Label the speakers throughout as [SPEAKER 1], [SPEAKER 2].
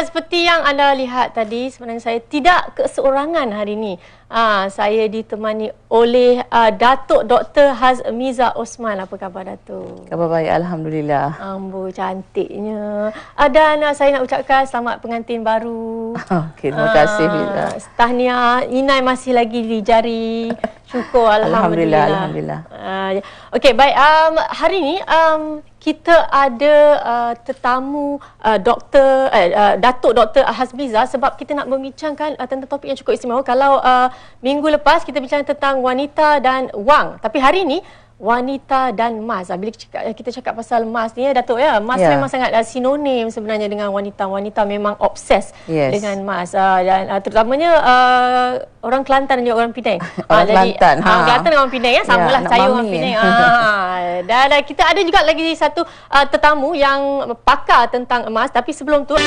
[SPEAKER 1] seperti yang anda lihat tadi, sebenarnya saya tidak keseorangan hari ini. Saya ditemani oleh Datuk Dr. Hazmiza Osman. Apa khabar Datuk?
[SPEAKER 2] Khabar baik, alhamdulillah.
[SPEAKER 1] Ambo cantiknya. Dan saya nak ucapkan selamat pengantin baru.
[SPEAKER 2] Okay, terima kasih Fiza.
[SPEAKER 1] Tahniah, Inai masih lagi di jari. Syukur, alhamdulillah.
[SPEAKER 2] Alhamdulillah.
[SPEAKER 1] Okey, baik. Hari ni kita ada tetamu Datuk Dr. Hazmiza, sebab kita nak membincangkan tentang topik yang cukup istimewa. Kalau minggu lepas kita bincang tentang wanita dan wang, tapi hari ini wanita dan emas. Bila kita cakap pasal emas ni ya Datuk ya, emas memang sangat sinonim sebenarnya dengan wanita. Wanita memang obses dengan emas, dan terutamanya orang Kelantan dan juga orang Penang.
[SPEAKER 2] Orang Kelantan.
[SPEAKER 1] Orang Kelantan dengan orang Penang ya, samalah saya orang Penang. Dan kita ada juga lagi satu tetamu yang pakar tentang emas, tapi sebelum tu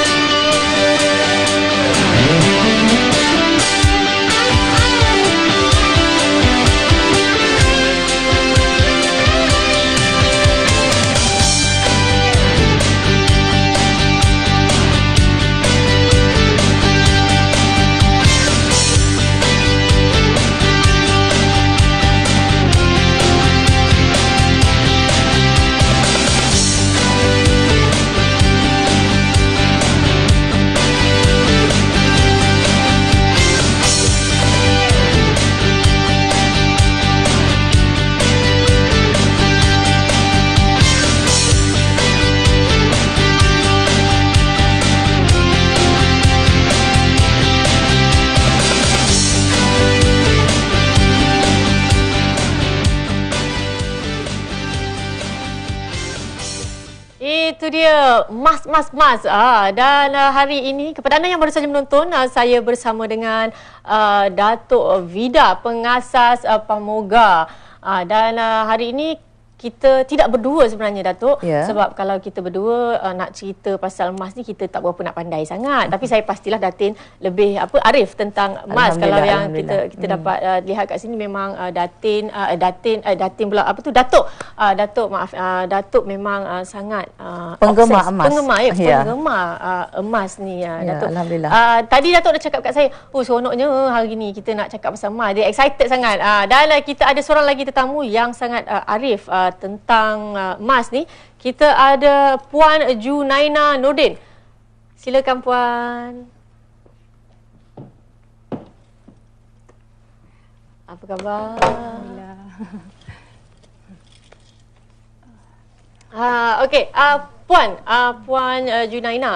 [SPEAKER 1] itu dia, emas. Dan hari ini, kepada anda yang baru saja menonton, saya bersama dengan Datuk Vida, pengasas Pamoga. Dan hari ini kita tidak berdua sebenarnya Datuk, sebab kalau kita berdua nak cerita pasal emas ni kita tak berapa nak pandai sangat. Tapi saya pastilah Datin lebih arif tentang emas. Kalau yang kita dapat lihat kat sini memang Datin pula Datuk memang sangat
[SPEAKER 2] penggemar emas.
[SPEAKER 1] Penggemar emas ni Datuk.
[SPEAKER 2] Alhamdulillah.
[SPEAKER 1] Tadi Datuk dah cakap kat saya, seronoknya hari ni kita nak cakap pasal emas. Dia excited sangat. Dan kita ada seorang lagi tetamu yang sangat arif tentang emas ni. Kita ada Puan Junaina Nordin. Silakan Puan. Apa khabar?
[SPEAKER 3] Alhamdulillah.
[SPEAKER 1] Okey, Puan Junaina,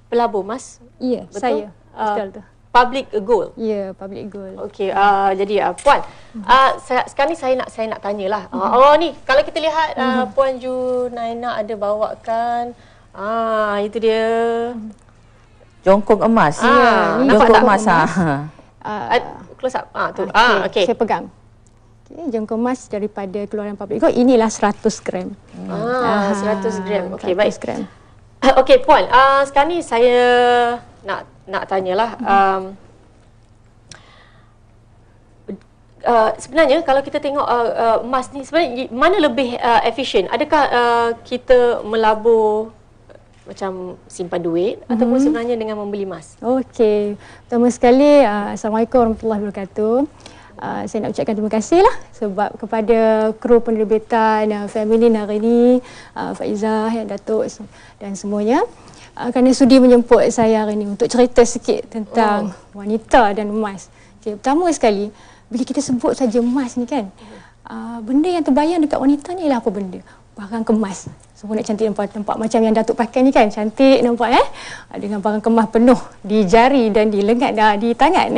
[SPEAKER 1] pelabur emas.
[SPEAKER 3] Ya, betul? Saya. Betul tu.
[SPEAKER 1] Public gold.
[SPEAKER 3] Ya, public gold.
[SPEAKER 1] Okey, jadi Puan, sekarang ni saya nak tanyalah. Ni kalau kita lihat Puan Junaina ada bawakan itu dia
[SPEAKER 2] Jongkong emas.
[SPEAKER 1] nampak
[SPEAKER 2] Jongkong emas.
[SPEAKER 1] Close up. Tu.
[SPEAKER 3] Okey. Saya pegang. Jongkong emas daripada keluaran public gold, inilah 100 gram.
[SPEAKER 1] 100 gram. Okey, baik.
[SPEAKER 3] 100 gram.
[SPEAKER 1] Okey Puan, sekarang ni saya nak tanyalah, sebenarnya kalau kita tengok emas ni sebenarnya mana lebih efisien? Adakah kita melabur macam simpan duit ataupun sebenarnya dengan membeli emas?
[SPEAKER 3] Okey. Pertama sekali, Assalamualaikum warahmatullahi wabarakatuh. Saya nak ucapkan terima kasih lah sebab kepada kru penerbitan Feminin hari ini, Faiza, Datuk dan semuanya, kerana sudi menjemput saya hari ini untuk cerita sikit tentang wanita dan emas. Okay, pertama sekali, bila kita sebut saja emas ni kan, benda yang terbayang dekat wanita ni ialah apa benda? Barang kemas. Semua nak cantik nampak macam yang Datuk pakai ni kan, cantik nampak dengan barang kemas penuh di jari dan di lengan, di tangan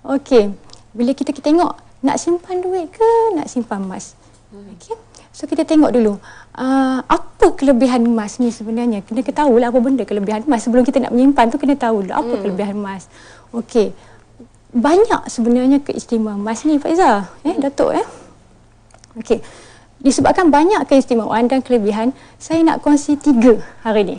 [SPEAKER 3] Okey, bila kita tengok nak simpan duit ke nak simpan emas? Okey. So kita tengok dulu, apa kelebihan emas ni sebenarnya. Kena ketahui lah apa benda kelebihan emas. Sebelum kita nak menyimpan tu kena tahu dulu apa kelebihan emas. Okey, banyak sebenarnya keistimewaan emas ni Faiza, Datuk Okey, disebabkan banyak keistimewaan dan kelebihan, saya nak kongsi 3 hari ni.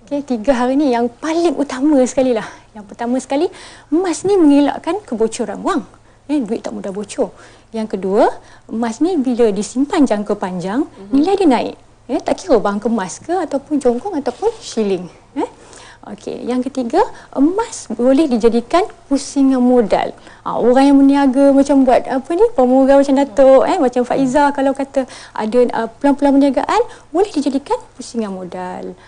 [SPEAKER 3] Okey, 3 hari ni yang paling utama sekali lah. Yang pertama sekali, emas ni mengelakkan kebocoran wang. Duit tak mudah bocor. Yang kedua, emas ni bila disimpan jangka panjang, nilai dia naik. Tak kira barang kemas ke ataupun jongkong ataupun shilling. Okey, yang ketiga, emas boleh dijadikan pusingan modal. Orang yang berniaga macam buat apa ni, pemurah macam Datuk, macam Faizah kalau kata ada pelan-pelan perniagaan, boleh dijadikan pusingan modal.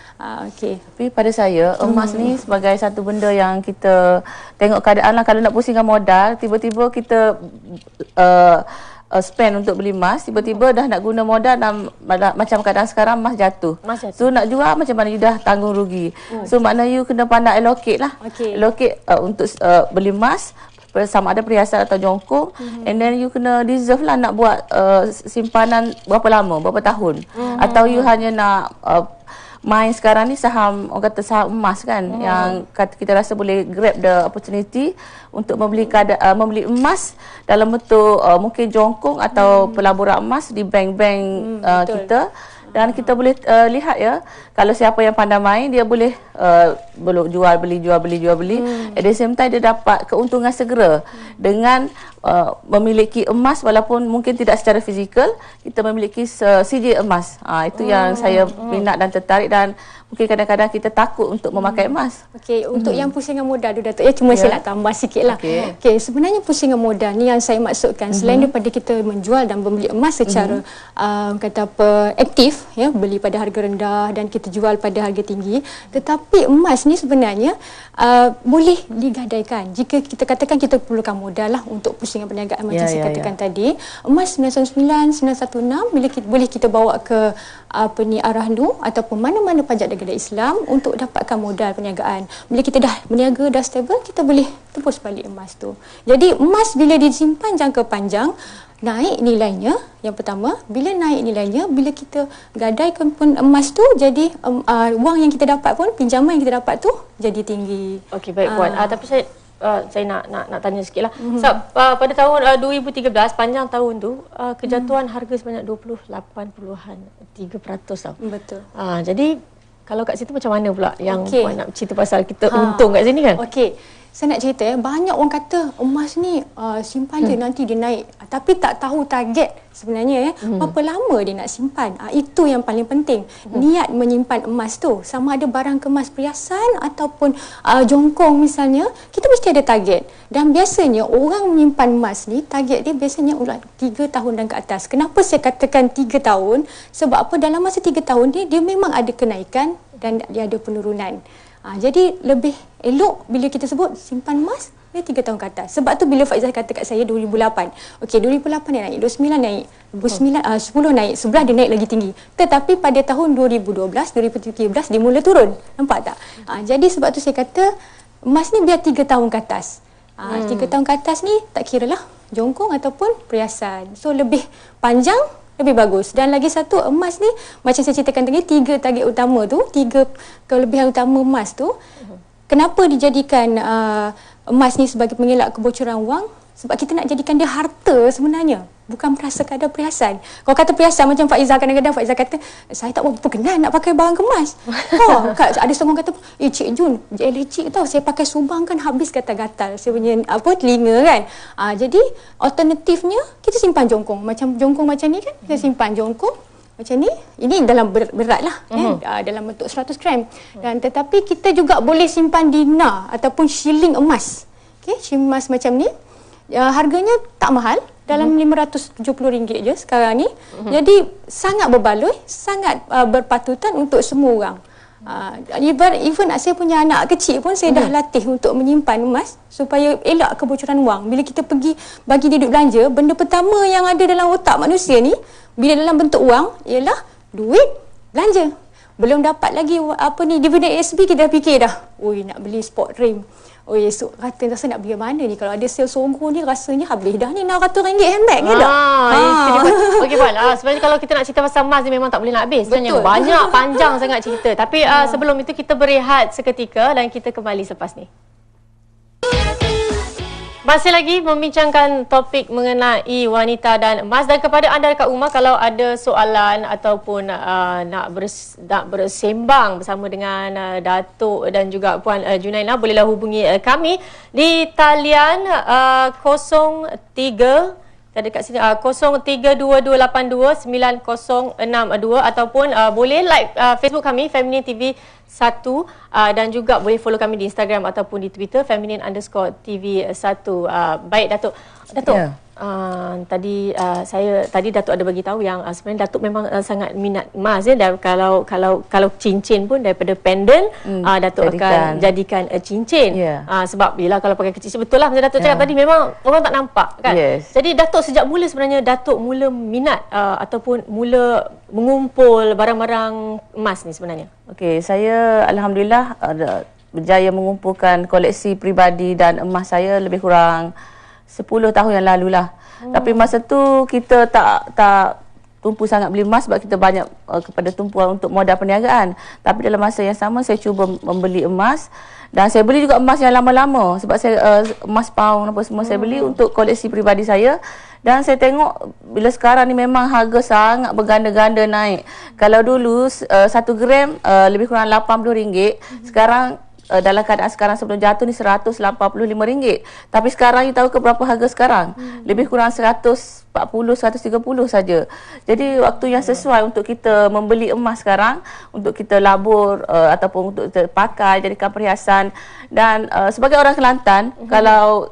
[SPEAKER 3] Okey.
[SPEAKER 2] Tapi pada saya, emas ni sebagai satu benda yang kita tengok keadaan lah. Kalau nak pusingkan modal, tiba-tiba kita spend untuk beli emas, tiba-tiba dah nak guna modal dan macam keadaan sekarang emas jatuh. So nak jual macam mana you dah tanggung rugi. So maknanya you kena pandai allocate lah. Allocate untuk beli emas sama ada perhiasan atau jongkong, and then you kena reserve lah nak buat simpanan berapa lama, berapa tahun. Atau you hanya nak main sekarang ni saham, orang kata saham emas kan, yang kita rasa boleh grab the opportunity untuk membeli emas dalam bentuk mungkin jongkong atau pelaburan emas di bank-bank kita. Dan kita boleh lihat ya, kalau siapa yang pandai main, dia boleh jual beli. At the same time dia dapat keuntungan segera dengan memiliki emas, walaupun mungkin tidak secara fizikal, kita memiliki sijil emas. Itu yang saya minat dan tertarik, dan mungkin kadang-kadang kita takut untuk memakai emas.
[SPEAKER 3] Okey, untuk yang pusingan modal tu Datuk, cuma saya nak tambah sikitlah. Okey, sebenarnya pusingan modal ni yang saya maksudkan, selain daripada kita menjual dan membeli emas secara kata apa, aktif, beli pada harga rendah dan kita jual pada harga tinggi, tetapi emas ni sebenarnya boleh digadaikan. Jika kita katakan kita perlukan modal lah untuk pusingan perniagaan macam saya katakan tadi, emas 999, 916 boleh kita bawa ke arah NUR ataupun mana-mana pajak negara Islam untuk dapatkan modal perniagaan. Bila kita dah berniaga, dah stable, kita boleh tebus balik emas tu. Jadi emas bila disimpan jangka panjang, naik nilainya. Yang pertama, bila naik nilainya, bila kita gadaikan pun emas tu, jadi wang yang kita dapat pun, pinjaman yang kita dapat tu jadi tinggi.
[SPEAKER 1] Okey, baik Puan. Tapi saya nak tanya sikitlah. Pada tahun 2013, panjang tahun tu, kejatuhan harga sebanyak 28.3% tau.
[SPEAKER 3] Betul.
[SPEAKER 1] Jadi kalau kat situ macam mana pula yang Puan nak cerita pasal kita untung kat sini kan?
[SPEAKER 3] Okey. Saya nak cerita banyak orang kata emas ni simpan je nanti dia naik. Tapi tak tahu target sebenarnya berapa lama dia nak simpan. Itu yang paling penting. Niat menyimpan emas tu, sama ada barang kemas perhiasan ataupun jongkong misalnya, kita mesti ada target. Dan biasanya orang menyimpan emas ni, target dia biasanya 3 tahun dan ke atas. Kenapa saya katakan 3 tahun? Sebab apa, dalam masa 3 tahun ni dia memang ada kenaikan dan dia ada penurunan. Jadi lebih elok bila kita sebut simpan emas dia 3 tahun ke atas. Sebab tu bila Faizah kata kat saya 2008. Okey, 2008 dia naik, 2009 naik, 2009 10 naik, 11 dia naik lagi tinggi. Tetapi pada tahun 2012, 2013 dia mula turun. Nampak tak? Jadi sebab tu saya kata emas ni biar 3 tahun ke atas. 3 tahun ke atas ni tak kiralah jongkong ataupun perhiasan. So lebih panjang lebih bagus. Dan lagi satu, emas ni macam saya ceritakan tadi, 3 target utama tu, 3 kelebihan utama emas tu. Kenapa dijadikan emas ni sebagai pengelak kebocoran wang? Sebab kita nak jadikan dia harta sebenarnya, bukan perasa kadar perhiasan. Kalau kata perhiasan macam Faizah, kadang-kadang Faizah kata, saya tak berapa kenal nak pakai barang kemas. Ada seorang kata, Cik Jun, lecik tau, saya pakai subang kan habis gatal-gatal saya punya telinga kan. Jadi alternatifnya kita simpan jongkong. Macam jongkong macam ni kan, kita simpan jongkong macam ni. Ini dalam berat lah, dalam bentuk 100 gram. Dan tetapi kita juga boleh simpan dinar ataupun shilling emas. Shilling emas macam ni. Harganya tak mahal, dalam RM570 je sekarang ni. Jadi sangat berbaloi, sangat berpatutan untuk semua orang. Even saya punya anak kecil pun saya dah latih untuk menyimpan emas supaya elak kebocoran wang. Bila kita pergi bagi dia duit belanja, benda pertama yang ada dalam otak manusia ni bila dalam bentuk wang ialah duit belanja. Belum dapat lagi dividen ASB, kita dah fikir dah, nak beli sport rim. Esok kata rasa nak beli mana ni, kalau ada sale Songgo ni rasanya habis dah ni RM600 handbag ke tak?
[SPEAKER 1] Okey Puan, sebenarnya kalau kita nak cerita pasal emas ni memang tak boleh nak habis. Sebenarnya banyak, panjang sangat cerita. Tapi sebelum itu kita berehat seketika dan kita kembali selepas ni. Masih lagi membincangkan topik mengenai wanita dan emas, dan kepada anda dekat rumah kalau ada soalan ataupun nak bersembang bersama dengan Datuk dan juga Puan Junaina, bolehlah hubungi kami di talian 03 Kita ada kat sini 0322829062 ataupun boleh like Facebook kami Feminine TV 1 dan juga boleh follow kami di Instagram ataupun di Twitter Feminine_TV 1. Baik Datuk.
[SPEAKER 2] Ya.
[SPEAKER 1] Tadi Datuk ada bagi tahu yang sebenarnya Datuk memang sangat minat emas ya, dan kalau cincin pun daripada pendant Datuk akan jadikan cincin. Sebab bila kalau pakai kecil betul lah macam Datuk cakap tadi, memang orang tak nampak kan. Jadi Datuk sejak mula sebenarnya Datuk mula minat ataupun mula mengumpul barang-barang emas ni sebenarnya.
[SPEAKER 2] Okey, saya alhamdulillah berjaya mengumpulkan koleksi peribadi dan emas saya lebih kurang 10 tahun yang lalu lah. Tapi masa tu kita tak tumpu sangat beli emas sebab kita banyak kepada tumpuan untuk modal perniagaan. Tapi dalam masa yang sama saya cuba membeli emas, dan saya beli juga emas yang lama-lama sebab saya emas paung apa semua saya beli untuk koleksi peribadi saya. Dan saya tengok bila sekarang ni memang harga sangat berganda-ganda naik. Kalau dulu 1 gram lebih kurang RM80, sekarang dalam keadaan sekarang sebelum jatuh ni RM185. Tapi sekarang you tahu ke berapa harga sekarang? Lebih kurang 140, 130 saja. Jadi waktu yang sesuai untuk kita membeli emas sekarang, untuk kita labur ataupun untuk kita pakai jadikan perhiasan. Dan sebagai orang Kelantan, kalau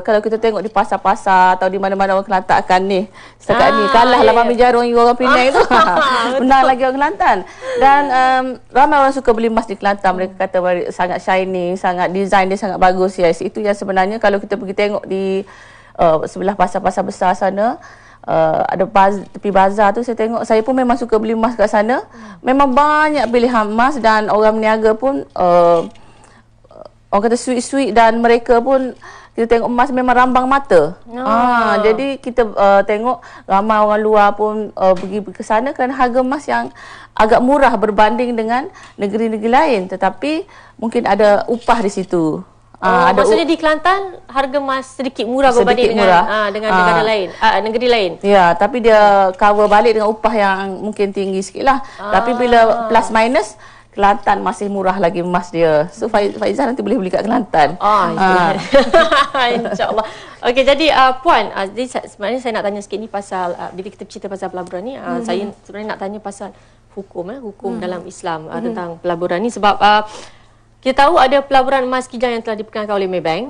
[SPEAKER 2] kita tengok di pasar-pasar atau di mana-mana orang Kelantan akan ni setakat ni kalah lah Mami Jarum orang Penang tu. Menang lagi orang Kelantan. Dan ramai orang suka beli emas di Kelantan. Mereka kata sangat shiny, sangat design dia sangat bagus. Yes, itu yang sebenarnya kalau kita pergi tengok di sebelah pasar-pasar besar sana, ada tepi bazar tu, saya pun memang suka beli emas kat sana. Memang banyak pilihan emas dan orang berniaga pun orang kata sweet-sweet, dan mereka pun kita tengok emas memang rambang mata. Jadi kita tengok ramai orang luar pun pergi ke sana kerana harga emas yang agak murah berbanding dengan negeri-negeri lain, tetapi mungkin ada upah di situ.
[SPEAKER 1] Maksudnya di Kelantan harga emas sedikit murah berbanding dengan negara lain, negeri lain. Ya,
[SPEAKER 2] tapi dia cover balik dengan upah yang mungkin tinggi sikitlah. Tapi bila plus minus, Kelantan masih murah lagi emas dia. So Faizah nanti boleh beli kat Kelantan.
[SPEAKER 1] InsyaAllah. Okey, jadi Puan, sebenarnya saya nak tanya sikit ni pasal bila kita cerita pasal pelaburan ni, saya sebenarnya nak tanya pasal hukum dalam Islam tentang pelaburan ni, sebab kita tahu ada pelaburan emas Kijang yang telah diperkenalkan oleh Maybank.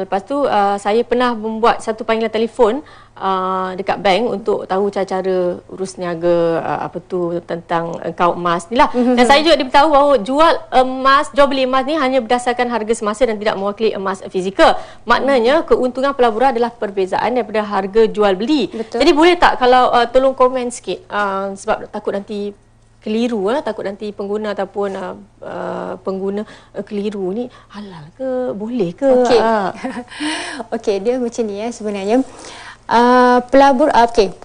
[SPEAKER 1] Lepas tu saya pernah membuat satu panggilan telefon dekat bank untuk tahu cara-cara urus niaga tentang akaun emas ni lah. Dan saya juga diberitahu bahawa jual beli emas ni hanya berdasarkan harga semasa dan tidak mewakili emas fizikal. Maknanya keuntungan pelaburan adalah perbezaan daripada harga jual beli. Betul. Jadi boleh tak kalau tolong komen sikit, sebab takut nanti keliru takut nanti pengguna ataupun pengguna keliru ni halal ke, boleh ke?
[SPEAKER 3] Okey. Okey, dia macam ni sebenarnya.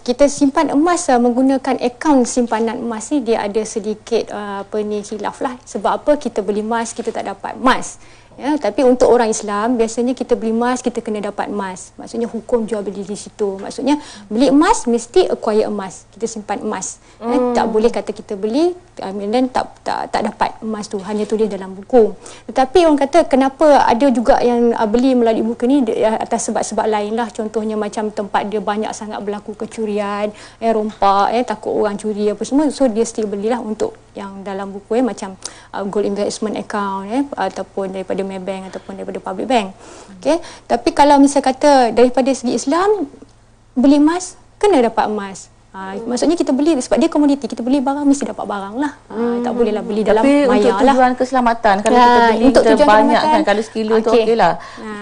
[SPEAKER 3] Kita simpan emas menggunakan akaun simpanan emas ni, dia ada sedikit khilaf lah. Sebab apa? Kita beli emas, kita tak dapat emas. Ya, tapi untuk orang Islam, biasanya kita beli emas, kita kena dapat emas. Maksudnya hukum jual beli di situ. Maksudnya beli emas, mesti acquire emas. Kita simpan emas. Tak boleh kata kita beli dan tak dapat emas tu. Hanya tulis dalam buku. Tetapi orang kata kenapa ada juga yang beli melalui buku ni atas sebab-sebab lain lah. Contohnya macam tempat dia banyak sangat berlaku kecurian, rompak, takut orang curi apa semua. So dia still belilah untuk yang dalam buku macam gold investment account ataupun daripada Maybank ataupun daripada public bank. Okey, tapi kalau misalnya kata daripada segi Islam, beli emas kena dapat emas. Maksudnya kita beli sebab dia komoditi, kita beli barang mesti dapat barang lah. Tak bolehlah beli dalam maya lah.
[SPEAKER 2] Tapi untuk tujuan keselamatan, kalau kita beli untuk kita banyak kan, kalau sekilo tu okey lah.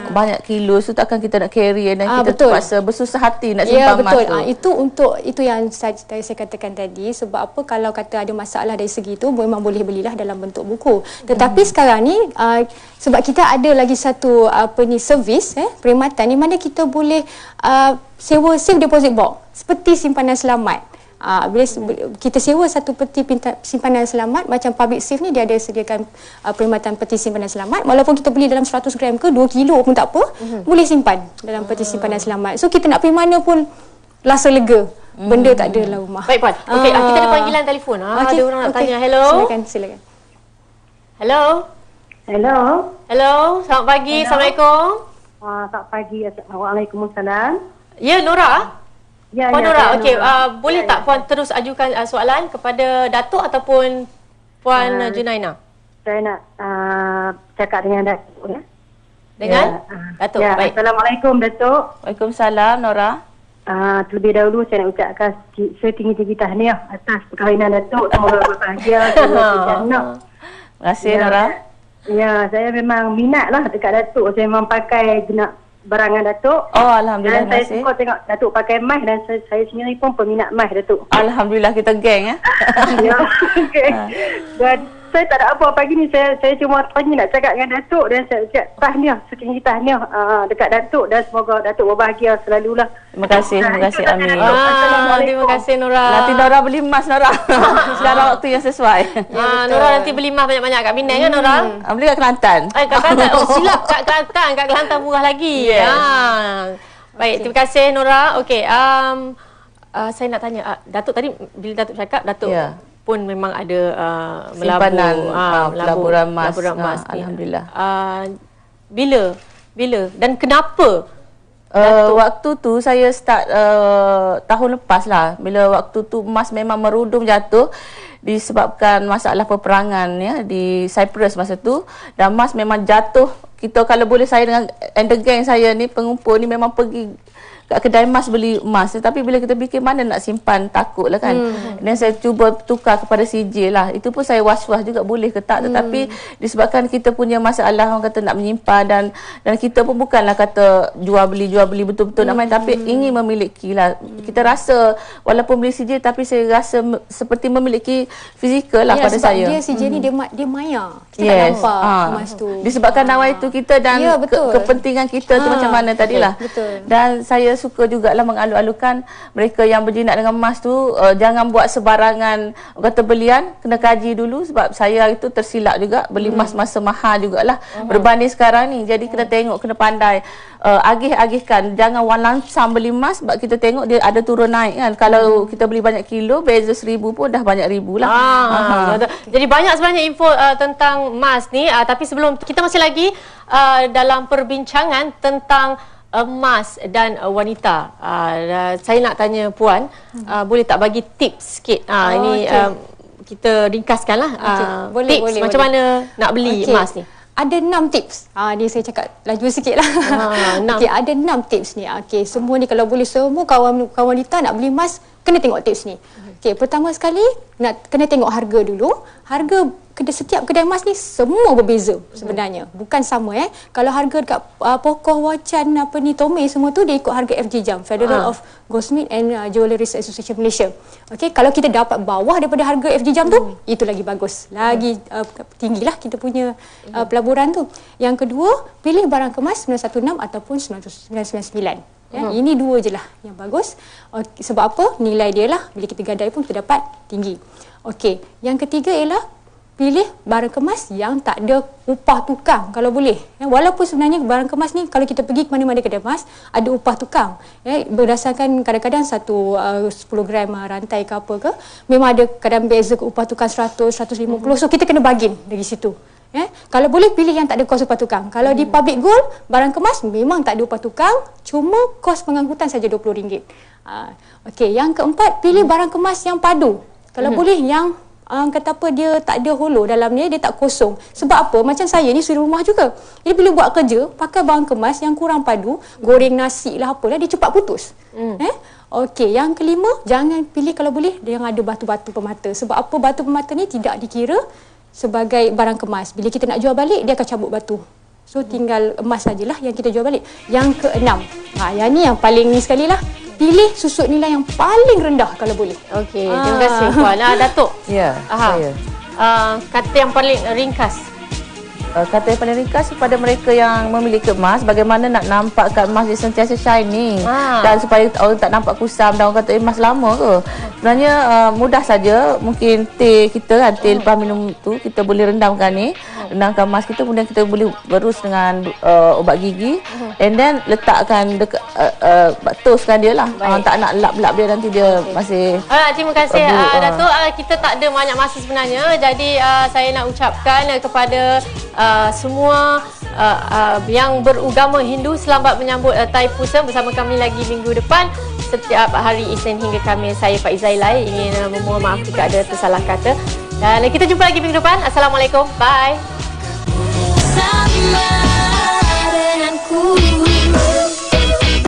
[SPEAKER 2] Banyak kilo, so takkan kita nak carry dan kita terpaksa bersusah hati nak simpan emas tu.
[SPEAKER 3] Itu yang saya katakan tadi. Sebab apa, kalau kata ada masalah dari segi tu, memang boleh belilah dalam bentuk buku. Tetapi sekarang ni sebab kita ada lagi satu servis perkhidmatan di mana kita boleh sewa safe deposit box seperti simpanan selamat. Bila kita sewa satu peti simpanan selamat, macam public safe ni dia ada sediakan perkhidmatan peti simpanan selamat. Walaupun kita beli dalam 100 gram ke 2 kilo pun tak apa, boleh simpan dalam peti simpanan selamat. So kita nak pergi mana pun rasa lega. Benda tak ada dalam rumah.
[SPEAKER 1] Baik Puan. Okey, kita ada panggilan telefon. Ada orang nak tanya. Hello.
[SPEAKER 3] Silakan.
[SPEAKER 1] Hello.
[SPEAKER 4] Hello,
[SPEAKER 1] selamat pagi. Assalamualaikum.
[SPEAKER 4] Selamat pagi. Waalaikumsalam.
[SPEAKER 1] Ya, Nora.
[SPEAKER 4] Ya,
[SPEAKER 1] Puan
[SPEAKER 4] ya,
[SPEAKER 1] Nora,
[SPEAKER 4] saya
[SPEAKER 1] okey.
[SPEAKER 4] Nora.
[SPEAKER 1] Boleh tak Puan terus ajukan soalan kepada Datuk ataupun Puan Junaina?
[SPEAKER 4] Saya nak cakap dengan Datuk ya.
[SPEAKER 1] Dengan Datuk,
[SPEAKER 4] ya,
[SPEAKER 1] baik.
[SPEAKER 4] Assalamualaikum Datuk.
[SPEAKER 2] Waalaikumsalam Nora.
[SPEAKER 4] Terlebih dahulu saya nak ucapkan setinggi-tinggi tahniah atas perkahwinan Datuk. Semoga berbahagia, semoga berjannah.
[SPEAKER 2] Terima kasih Nora.
[SPEAKER 4] Ya, saya memang minat lah dekat Datuk. Saya memang pakai jenak barangan Datuk.
[SPEAKER 2] Oh, alhamdulillah.
[SPEAKER 4] Dan saya suka tengok Datuk pakai mask dan saya sendiri pun peminat mask Datuk.
[SPEAKER 2] Alhamdulillah kita geng ya.
[SPEAKER 4] Ya, okey. Dan saya tak ada apa pagi ni, saya cuma pagi nak cakap dengan Datuk dan saya ucap tahniah, setinggi tahniah dekat Datuk dan semoga Datuk berbahagia selalulah.
[SPEAKER 2] Terima kasih, amin.
[SPEAKER 1] Terima kasih Nora.
[SPEAKER 2] Nanti Nora beli emas Nora. Sekarang waktu yang sesuai.
[SPEAKER 1] Nora nanti beli emas banyak-banyak kat Penang kan Nora?
[SPEAKER 2] Beli kat Kelantan.
[SPEAKER 1] Kat Kelantan. Oh, silap kat Kelantan. Kat Kelantan murah lagi.
[SPEAKER 2] Yes.
[SPEAKER 1] Baik, terima kasih Nora. Okey, saya nak tanya Datuk tadi bila Datuk cakap Datuk pun memang ada
[SPEAKER 2] simpanan pelaburan emas.
[SPEAKER 1] Alhamdulillah. Bila dan kenapa?
[SPEAKER 2] Waktu tu saya start tahun lepas lah. Bila waktu tu emas memang merudum jatuh disebabkan masalah peperangan ya di Cyprus masa tu, dan emas memang jatuh. Kita kalau boleh, saya dengan and the gang saya ni pengumpul ni memang pergi kat kedai emas beli emas, tapi bila kita fikir mana nak simpan, takut lah kan. Dan saya cuba tukar kepada CJ lah. Itu pun saya was-was juga boleh ke tak, tetapi disebabkan kita punya masalah orang kata nak menyimpan dan kita pun bukanlah kata jual beli betul-betul nak main, tapi ingin memiliki lah. Kita rasa walaupun beli CJ tapi saya rasa seperti memiliki fizikal lah pada saya.
[SPEAKER 3] Dia CJ ni dia maya. Kita tak nampak emas tu.
[SPEAKER 2] Disebabkan nawai itu kita dan kepentingan kita tu macam mana tadilah. Dan saya suka jugalah mengalu-alukan mereka yang berjinak dengan emas tu, jangan buat sebarangan kata belian, kena kaji dulu, sebab saya itu tersilap juga beli emas masa mahal jugalah berbanding sekarang ni. Jadi kena tengok, kena pandai agih-agihkan, jangan one lump sum beli emas, sebab kita tengok dia ada turun naik kan. Kalau kita beli banyak kilo, beza 1,000 pun dah banyak ribu lah.
[SPEAKER 1] Jadi banyak sebenarnya info tentang emas ni, tapi sebelum kita masih lagi dalam perbincangan tentang emas dan wanita. Saya nak tanya Puan, boleh tak bagi tips sikit? Ini kita ringkaskanlah. Boleh, macam mana nak beli emas ni?
[SPEAKER 3] Ada 6 tips. Ni saya cakap laju sikit lah. Ada 6 tips ni. Semua ni kalau boleh semua kawan wanita nak beli emas, kena tengok tips ni. Pertama sekali, kena tengok harga dulu. Harga setiap kedai emas ni semua berbeza sebenarnya. Bukan sama Kalau harga dekat Pokoh, Wacan, Tomei semua tu dia ikut harga FGJAM, Federal of Goldsmith and Jewelleries Association Malaysia. Kalau kita dapat bawah daripada harga FGJAM tu, itu lagi bagus. Lagi tinggilah kita punya pelaburan tu. Yang kedua, pilih barang kemas 916 ataupun 999. Ini dua je lah yang bagus. Sebab apa? Nilai dia lah bila kita gadai pun kita dapat tinggi. Yang ketiga ialah pilih barang kemas yang tak ada upah tukang kalau boleh. Walaupun sebenarnya barang kemas ni kalau kita pergi ke mana-mana kedai emas ada upah tukang. Berdasarkan kadang-kadang 10 gram rantai ke apa ke, memang ada kadang beza ke upah tukang 100, 150. So kita kena bargain dari situ. Kalau boleh pilih yang tak ada kos upah tukang. Kalau di public gold, barang kemas memang tak ada upah tukang, cuma kos pengangkutan saja RM20. Yang keempat, pilih barang kemas yang padu. Kalau boleh yang kata apa, dia tak ada holo dalam dia tak kosong. Sebab apa? Macam saya ni suri rumah juga. Dia bila buat kerja, pakai barang kemas yang kurang padu, goreng nasi lah apalah, dia cepat putus. Yang kelima, jangan pilih kalau boleh yang ada batu-batu permata. Sebab apa? Batu permata ni tidak dikira sebagai barang kemas. Bila kita nak jual balik, dia akan cabut batu. So tinggal emas sajalah yang kita jual balik. Yang keenam, yang ni yang paling ni sekali lah, pilih susut nilai yang paling rendah kalau boleh.
[SPEAKER 1] Terima kasih Puan. Datuk.
[SPEAKER 2] Ya, saya.
[SPEAKER 1] Kata yang paling ringkas.
[SPEAKER 2] Kata yang paling ringkas kepada mereka yang memiliki emas, bagaimana nak nampakkan emas dia sentiasa shining dan supaya orang tak nampak kusam dan orang kata emas lama ke. Sebenarnya mudah saja. Mungkin teh kita kan, teh lepas minum tu kita boleh rendamkan ni, rendamkan emas kita, kemudian kita boleh berus dengan ubat gigi and then letakkan dekat toskan dia lah. Tak nak lap-lap dia, nanti dia masih
[SPEAKER 1] terima kasih Datuk. Kita tak ada banyak masa sebenarnya, jadi saya nak ucapkan kepada semua yang beragama Hindu, selamat menyambut Thaipusam bersama kami lagi minggu depan. Setiap hari Isnin hingga Khamis, saya Faiza Ilai ingin memohon maaf jika ada tersalah kata. Dan kita jumpa lagi minggu depan. Assalamualaikum. Bye.